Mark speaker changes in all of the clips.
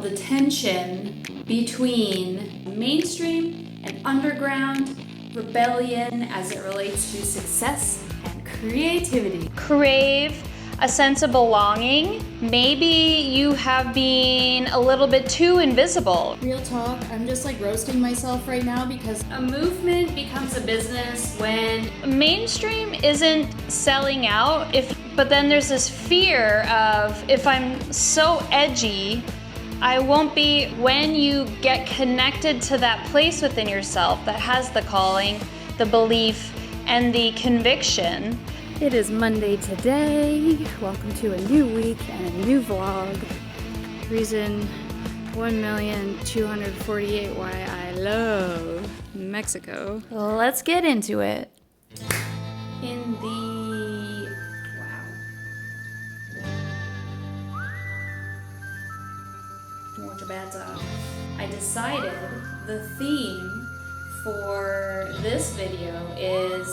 Speaker 1: the tension between mainstream and underground, rebellion as it relates to success and creativity.
Speaker 2: Crave a sense of belonging. Maybe you have been a little bit too invisible.
Speaker 3: Real talk, I'm just like roasting myself right now because
Speaker 1: A movement becomes a business when
Speaker 2: Mainstream isn't selling out, but then there's this fear of, if I'm so edgy, I won't be. When you get connected to that place within yourself that has the calling, the belief, and the conviction.
Speaker 3: it is Monday today. Welcome to a new week and a new vlog. Reason 1,248 why I love Mexico.
Speaker 1: let's get into it. In the Mucho better. I decided the theme for this video is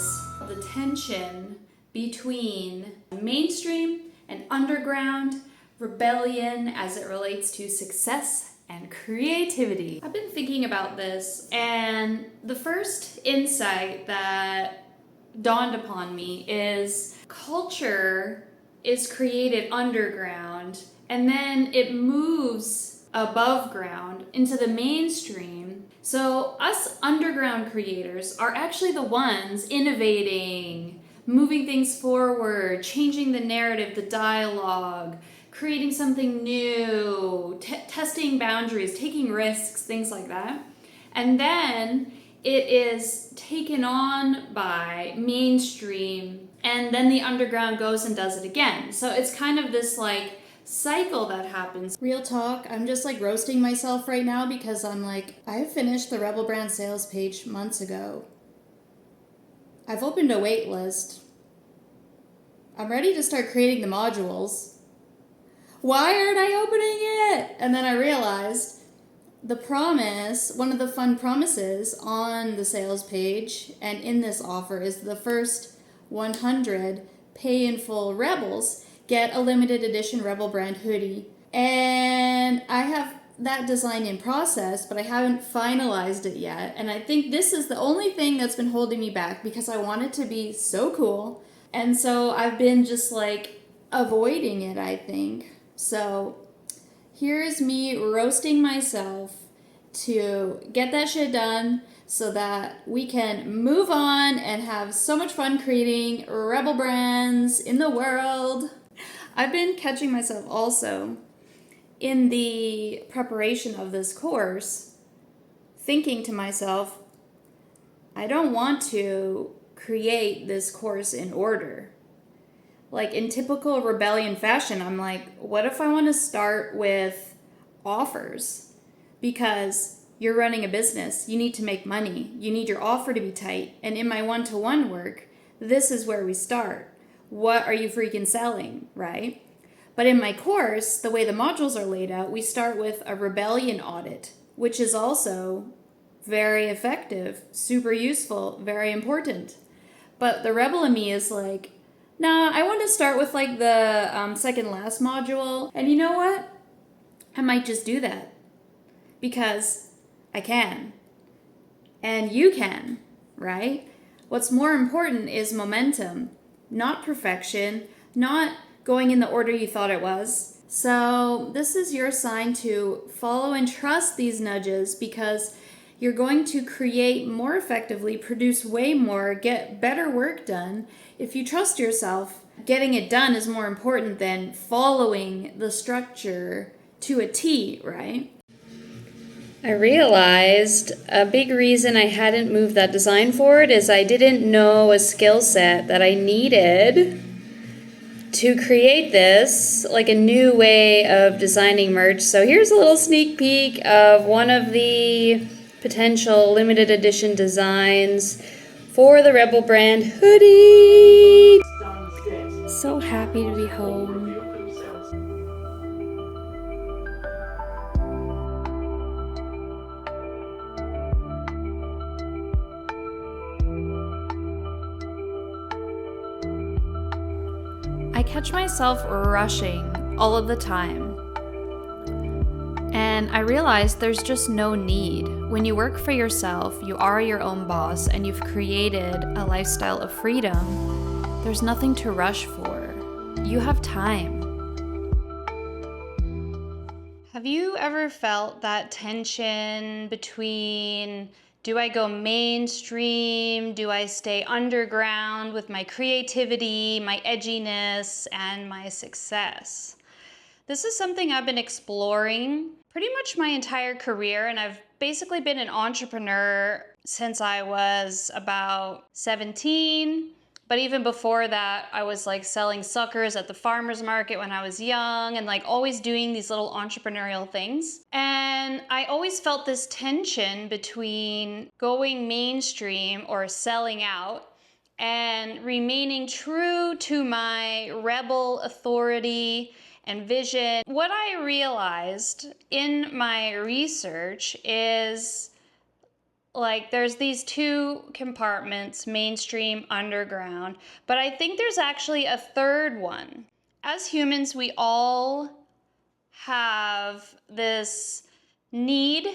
Speaker 1: the tension between mainstream and underground, rebellion as it relates to success and creativity. I've been thinking about this, and the first insight that dawned upon me is culture is created underground and then it moves above ground into the mainstream. So us underground creators are actually the ones innovating, moving things forward, changing the narrative, the dialogue, creating something new, testing boundaries, taking risks, things like that. And then it is taken on by mainstream, and then the underground goes and does it again. So it's kind of this like cycle that happens.
Speaker 3: Real talk, I'm just like roasting myself right now because I'm like, I finished the Rebel Brand sales page months ago. I've opened a wait list. I'm ready to start creating the modules. Why aren't I opening it? And then I realized the promise, one of the fun promises on the sales page and in this offer is the first 100 pay in full Rebels get a limited edition Rebel Brand hoodie. And I have that design in process, but I haven't finalized it yet. And I think this is the only thing that's been holding me back because I want it to be so cool. And so I've been just like avoiding it, I think. So here's me roasting myself to get that shit done so that we can move on and have so much fun creating Rebel Brands in the world. I've been catching myself also in the preparation of this course, thinking to myself, I don't want to create this course in order. Like in typical rebellion fashion, I'm like, what if I want to start with offers? Because you're running a business, you need to make money, you need your offer to be tight. And in my one-to-one work, this is where we start. What are you freaking selling, right? But in my course, the way the modules are laid out, we start with a rebellion audit, which is also very effective, super useful, very important. But the rebel in me is like, nah, I want to start with like the second last module. And you know what? I might just do that because I can. And you can, right? What's more important is momentum, not perfection, not going in the order you thought it was. So this is your sign to follow and trust these nudges because you're going to create more effectively, produce way more, get better work done. If you trust yourself, getting it done is more important than following the structure to a T, right?
Speaker 2: I realized a big reason I hadn't moved that design forward is I didn't know a skill set that I needed to create this, like a new way of designing merch. So here's a little sneak peek of one of the potential limited edition designs for the Rebel Brand hoodie.
Speaker 3: So happy to be home.
Speaker 1: I catch myself rushing all of the time. And And I realized there's just no need. When you work for yourself, you are your own boss, and you've created a lifestyle of freedom, there's nothing to rush for. You have time. Have you ever felt that tension between, do I go mainstream? Do I stay underground with my creativity, my edginess, and my success? This is something I've been exploring pretty much my entire career, and I've basically been an entrepreneur since I was about 17. But even before that, I was like selling suckers at the farmer's market when I was young and like always doing these little entrepreneurial things. And I always felt this tension between going mainstream or selling out and remaining true to my rebel authority and vision. What I realized in my research is like there's these two compartments, mainstream, underground, but I think there's actually a third one. As humans, we all have this need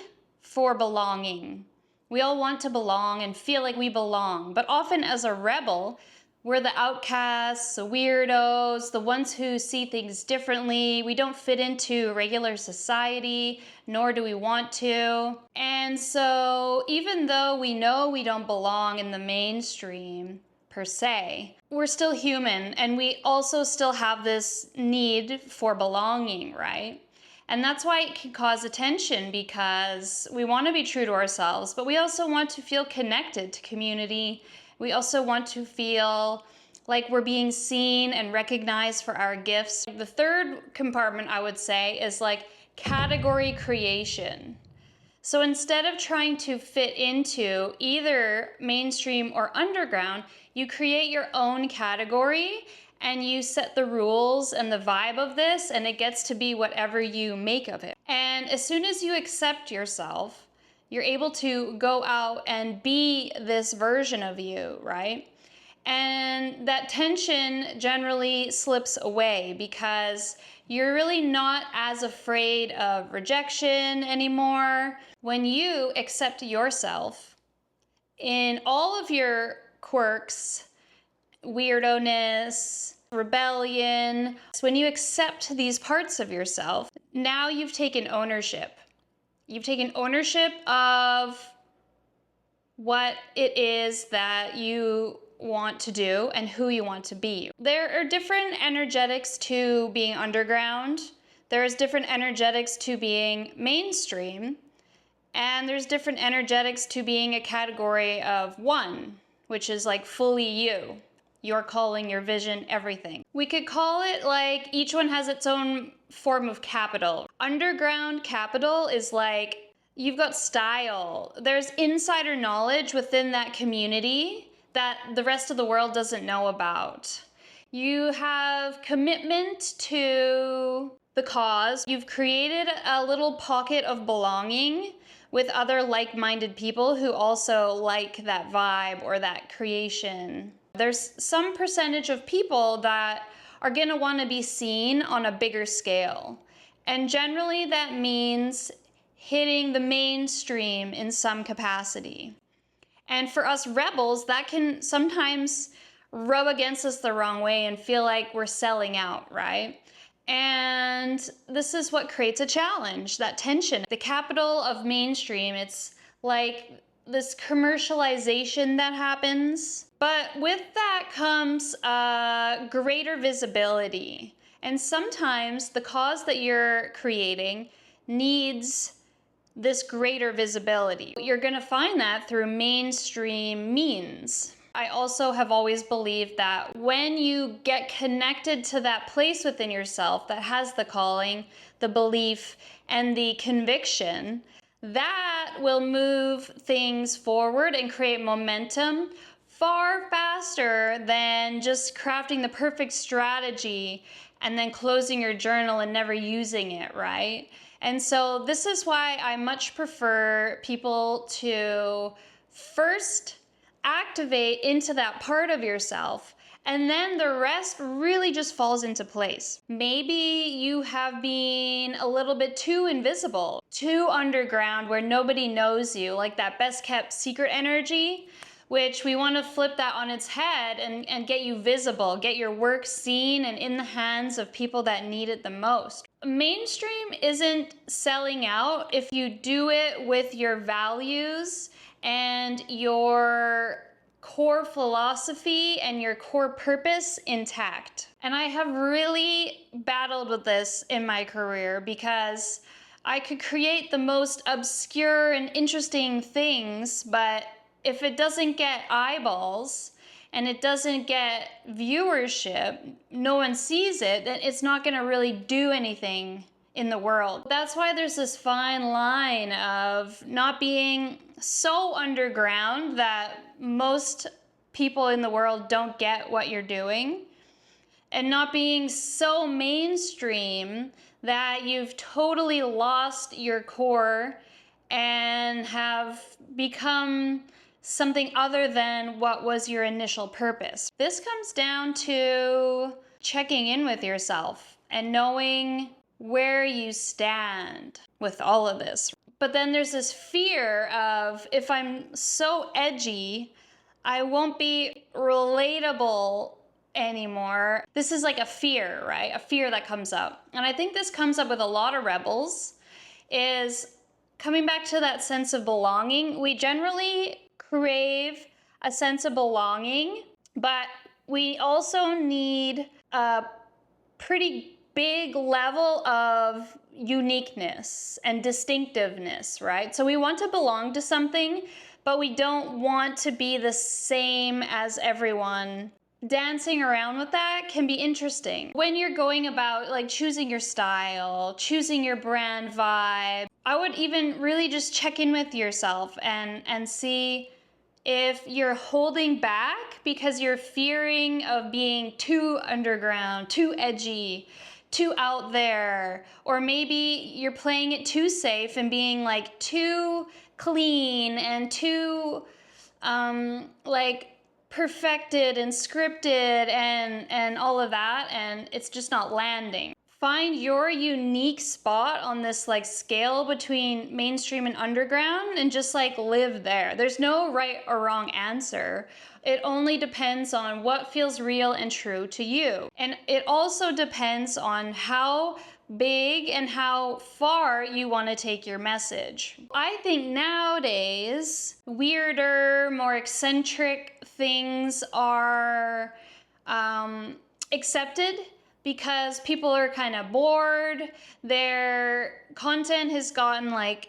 Speaker 1: for belonging. We all want to belong and feel like we belong, but often as a rebel, we're the outcasts, the weirdos, the ones who see things differently. We don't fit into regular society, nor do we want to. And so even though we know we don't belong in the mainstream per se, we're still human, and we also still have this need for belonging, right? And that's why it can cause a tension, because we want to be true to ourselves, but we also want to feel connected to community. We also want to feel like we're being seen and recognized for our gifts. The third compartment, I would say, is like category creation. So instead of trying to fit into either mainstream or underground, you create your own category and you set the rules and the vibe of this, and it gets to be whatever you make of it. And as soon as you accept yourself, you're able to go out and be this version of you, right? And that tension generally slips away because you're really not as afraid of rejection anymore. When you accept yourself in all of your quirks, weirdo-ness, rebellion, so when you accept these parts of yourself, now you've taken ownership. You've taken ownership of what it is that you want to do and who you want to be. There are different energetics to being underground. There's different energetics to being mainstream. And there's different energetics to being a category of one, which is like fully you. Your calling, your vision, everything. We could call it like each one has its own form of capital. Underground capital is like you've got style. There's insider knowledge within that community that the rest of the world doesn't know about. You have commitment to the cause. You've created a little pocket of belonging with other like-minded people who also like that vibe or that creation. There's some percentage of people that are going to want to be seen on a bigger scale. And generally that means hitting the mainstream in some capacity. And for us rebels, that can sometimes rub against us the wrong way and feel like we're selling out, right? And this is what creates a challenge, that tension. The capital of mainstream, it's like this commercialization that happens. But with that comes greater visibility. And sometimes the cause that you're creating needs this greater visibility. You're going to find that through mainstream means. I also have always believed that when you get connected to that place within yourself that has the calling, the belief, and the conviction, that will move things forward and create momentum far faster than just crafting the perfect strategy and then closing your journal and never using it, right? And so this is why I much prefer people to first activate into that part of yourself
Speaker 2: And then the rest really just falls into place. Maybe you have been a little bit too invisible, too underground where nobody knows you, like that best kept secret energy, which we want to flip that on its head and get you visible, get your work seen and in the hands of people that need it the most. Mainstream isn't selling out if you do it with your values and your core philosophy and your core purpose intact. And I have really battled with this in my career because I could create the most obscure and interesting things, but if it doesn't get eyeballs and it doesn't get viewership, no one sees it, then it's not going to really do anything in the world. That's why there's this fine line of not being so underground that most people in the world don't get what you're doing, and not being so mainstream that you've totally lost your core and have become something other than what was your initial purpose. This comes down to checking in with yourself and knowing where you stand with all of this. But then there's this fear of, if I'm so edgy, I won't be relatable anymore. This is like a fear, right? A fear that comes up. And I think this comes up with a lot of rebels, is coming back to that sense of belonging. We generally crave a sense of belonging, but we also need a pretty big level of uniqueness and distinctiveness, right? So we want to belong to something, but we don't want to be the same as everyone. Dancing around with that can be interesting. When you're going about like choosing your style, choosing your brand vibe, I would even really just check in with yourself and see if you're holding back because you're fearing of being too underground, too edgy, too out there, or maybe you're playing it too safe and being like too clean and too like perfected and scripted and all of that, and it's just not landing. Find your unique spot on this like scale between mainstream and underground and just like live there. There's no right or wrong answer. It only depends on what feels real and true to you. And it also depends on how big and how far you want to take your message. I think nowadays, weirder, more eccentric things are accepted because people are kind of bored. Their content has gotten like,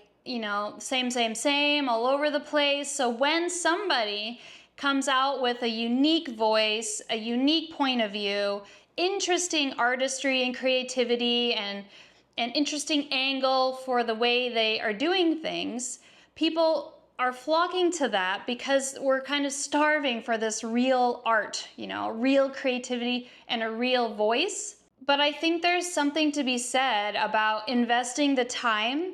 Speaker 2: same all over the place. So when somebody comes out with a unique voice, a unique point of view, interesting artistry and creativity, and an interesting angle for the way they are doing things, people are flocking to that because we're kind of starving for this real art, real creativity and a real voice. But I think there's something to be said about investing the time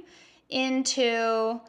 Speaker 2: into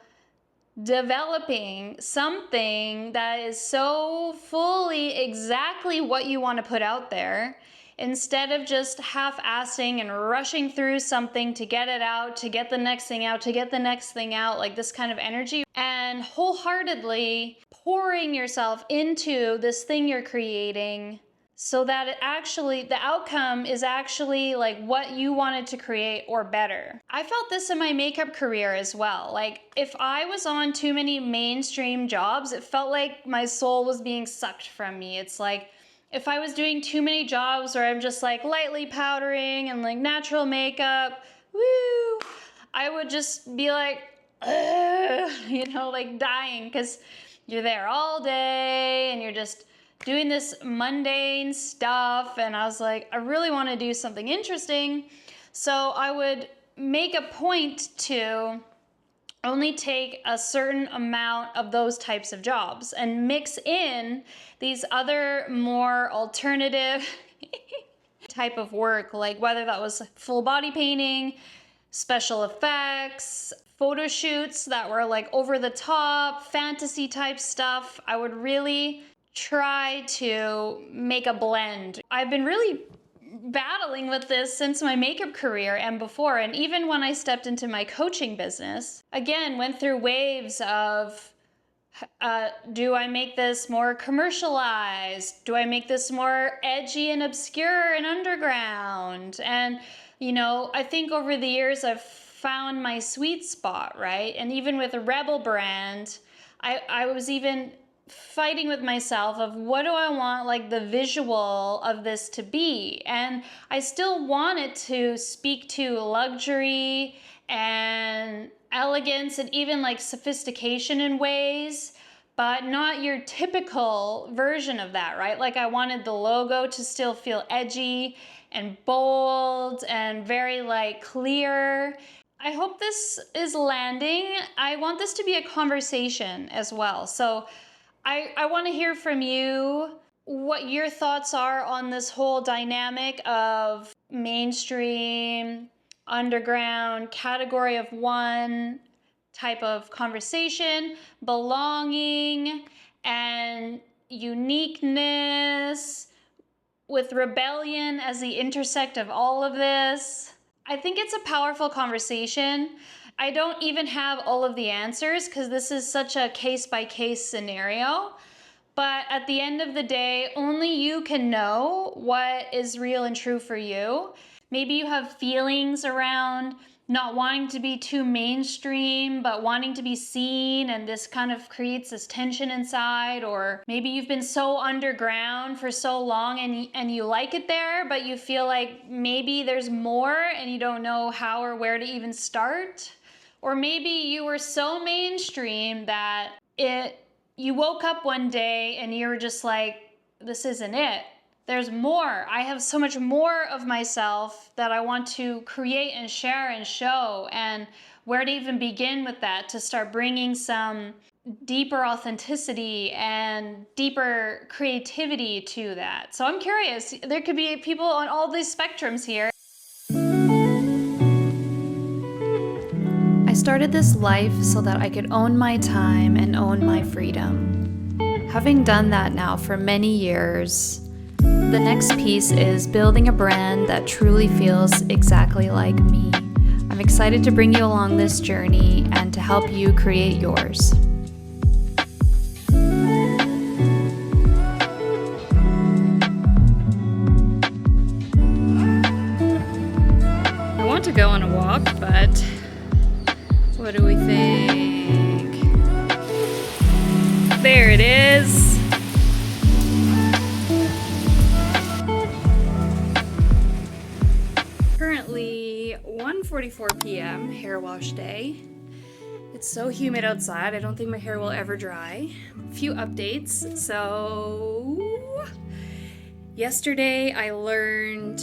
Speaker 2: developing something that is so fully exactly what you want to put out there, instead of just half-assing and rushing through something to get it out, to get the next thing out, to get the next thing out, like this kind of energy, and wholeheartedly pouring yourself into this thing you're creating so that the outcome is actually like what you wanted to create or better. I felt this in my makeup career as well. Like if I was on too many mainstream jobs, it felt like my soul was being sucked from me. It's like if I was doing too many jobs where I'm just like lightly powdering and like natural makeup, woo, I would just be like, like dying because you're there all day and you're just doing this mundane stuff. And I was like, I really want to do something interesting. So I would make a point to only take a certain amount of those types of jobs and mix in these other more alternative type of work, like whether that was full body painting, special effects, photo shoots that were like over the top, fantasy type stuff. I would really
Speaker 1: try to make a blend. I've been really battling with this since my makeup career and before, and even when I stepped into my coaching business, again, went through waves of do I make this more commercialized? Do I make this more edgy and obscure and underground? And, I think over the years I've found my sweet spot, right? And even with a Rebel brand, I was even fighting with myself of what do I want like the visual of this to be. And I still want it to speak to luxury and elegance and even like sophistication in ways, but not your typical version of that, right? Like I wanted the logo to still feel edgy and bold and very like clear. I hope this is landing. I want this to be a conversation as well. So I want to hear from you what your thoughts are on this whole dynamic of mainstream, underground, category of one type of conversation, belonging, and uniqueness, with rebellion as the intersect of all of this. I think it's a powerful conversation. I don't even have all of the answers because this is such a case-by-case scenario. But at the end of the day, only you can know what is real and true for you. Maybe you have feelings around not wanting to be too mainstream, but wanting to be seen, and this kind of creates this tension inside. Or maybe you've been so underground for so long and you like it there, but you feel like maybe there's more and you don't know how or where to even start. Or maybe you were so mainstream that you woke up one day and you were just like, this isn't it. There's more. I have so much more of myself that I want to create and share and show. And where to even begin with that to start bringing some deeper authenticity and deeper creativity to that. So I'm curious. There could be people on all these spectrums here.
Speaker 2: I started this life so that I could own my time and own my freedom. Having done that now for many years, the next piece is building a brand that truly feels exactly like me. I'm excited to bring you along this journey and to help you create yours. I want to go on a walk, but what do we think? There it is. Currently 1:44 p.m. hair wash day. It's so humid outside. I don't think my hair will ever dry. A few updates. So yesterday I learned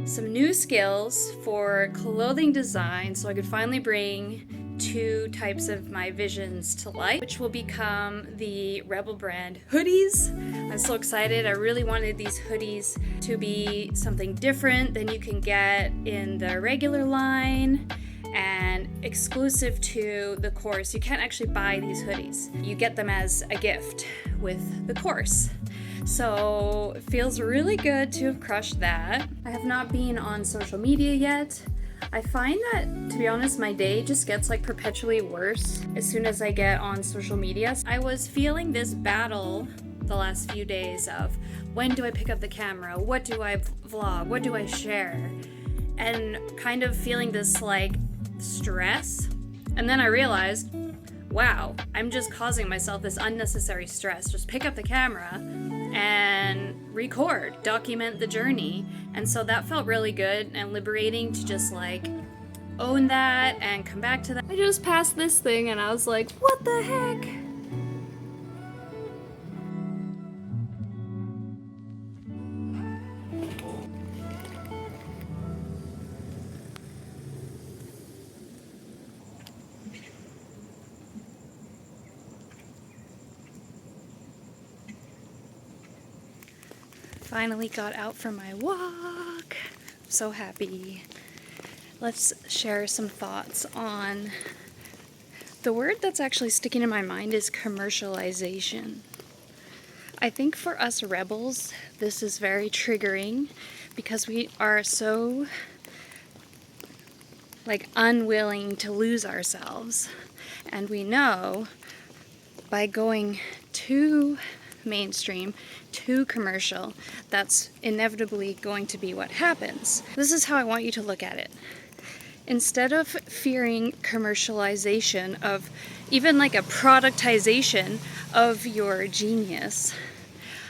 Speaker 2: some new skills for clothing design so I could finally bring two types of my visions to life, which will become the Rebel brand hoodies. I'm so excited. I really wanted these hoodies to be something different than you can get in the regular line and exclusive to the course. You can't actually buy these hoodies. You get them as a gift with the course. So it feels really good to have crushed that. I have not been on social media yet. I find that, to be honest, my day just gets like perpetually worse as soon as I get on social media. I was feeling this battle the last few days of when do I pick up the camera? What do I vlog? What do I share? And kind of feeling this like stress. And then I realized, wow, I'm just causing myself this unnecessary stress. Just pick up the camera and record, document the journey. And so that felt really good and liberating to just like own that and come back to that. I just passed this thing and I was like, what the heck? Finally got out for my walk. I'm so happy. Let's share some thoughts on the word that's actually sticking in my mind is commercialization. I think for us rebels, this is very triggering because we are so unwilling to lose ourselves. And we know by going too mainstream, too commercial, that's inevitably going to be what happens. This is how I want you to look at it. Instead of fearing commercialization of even a productization of your genius,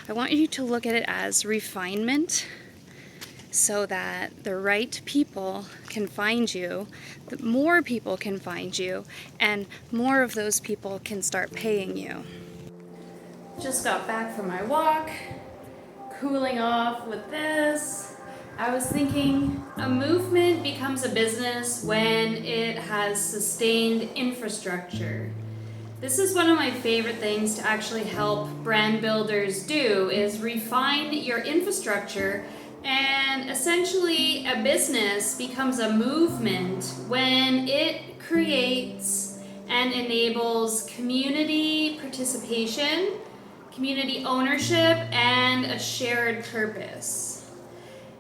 Speaker 2: I want you to look at it as refinement so that the right people can find you, that more people can find you, and more of those people can start paying you.
Speaker 1: Just got back from my walk, cooling off with this. I was thinking a movement becomes a business when it has sustained infrastructure. This is one of my favorite things to actually help brand builders do, is refine your infrastructure, and essentially a business becomes a movement when it creates and enables community participation, community ownership, and a shared purpose.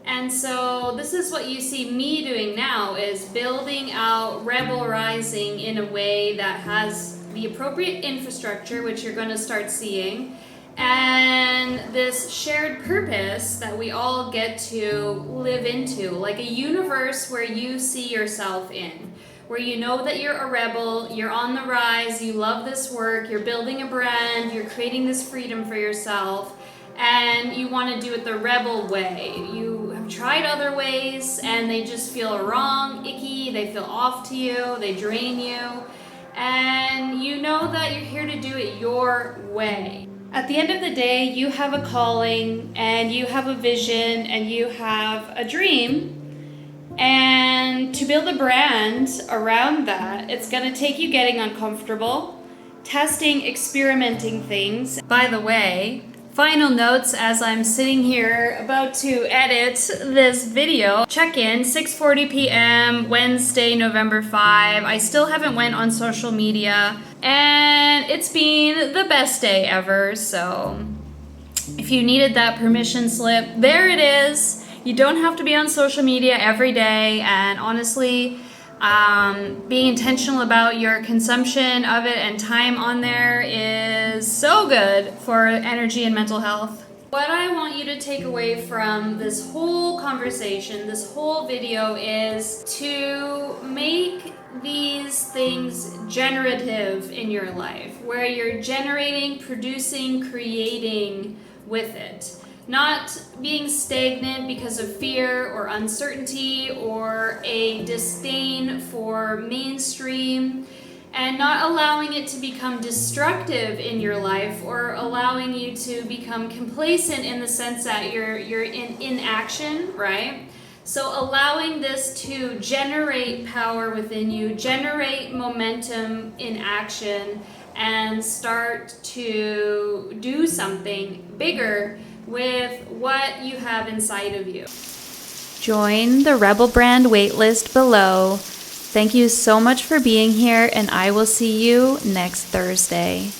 Speaker 1: And so this is what you see me doing now, is building out Rebel Rising in a way that has the appropriate infrastructure, which you're going to start seeing, and this shared purpose that we all get to live into, like a universe where you see yourself in, where you know that you're a rebel, you're on the rise, you love this work, you're building a brand, you're creating this freedom for yourself, and you want to do it the rebel way. You have tried other ways and they just feel wrong, icky, they feel off to you, they drain you, and you know that you're here to do it your way. At the end of the day, you have a calling and you have a vision and you have a dream. And to build a brand around that, it's going to take you getting uncomfortable, testing, experimenting things. By the way, final notes as I'm sitting here about to edit this video. Check-in, 6:40 p.m., Wednesday, November 5. I still haven't went on social media, and it's been the best day ever, so if you needed that permission slip, there it is. You don't have to be on social media every day, and honestly, being intentional about your consumption of it and time on there is so good for energy and mental health. What I want you to take away from this whole conversation, this whole video, is to make these things generative in your life, where you're generating, producing, creating with it. Not being stagnant because of fear or uncertainty or a disdain for mainstream, and not allowing it to become destructive in your life or allowing you to become complacent in the sense that you're in inaction, right? So allowing this to generate power within you, generate momentum in action, and start to do something bigger with what you have inside of you. Join the Rebel Brand waitlist below. Thank you so much for being here, and I will see you next Thursday.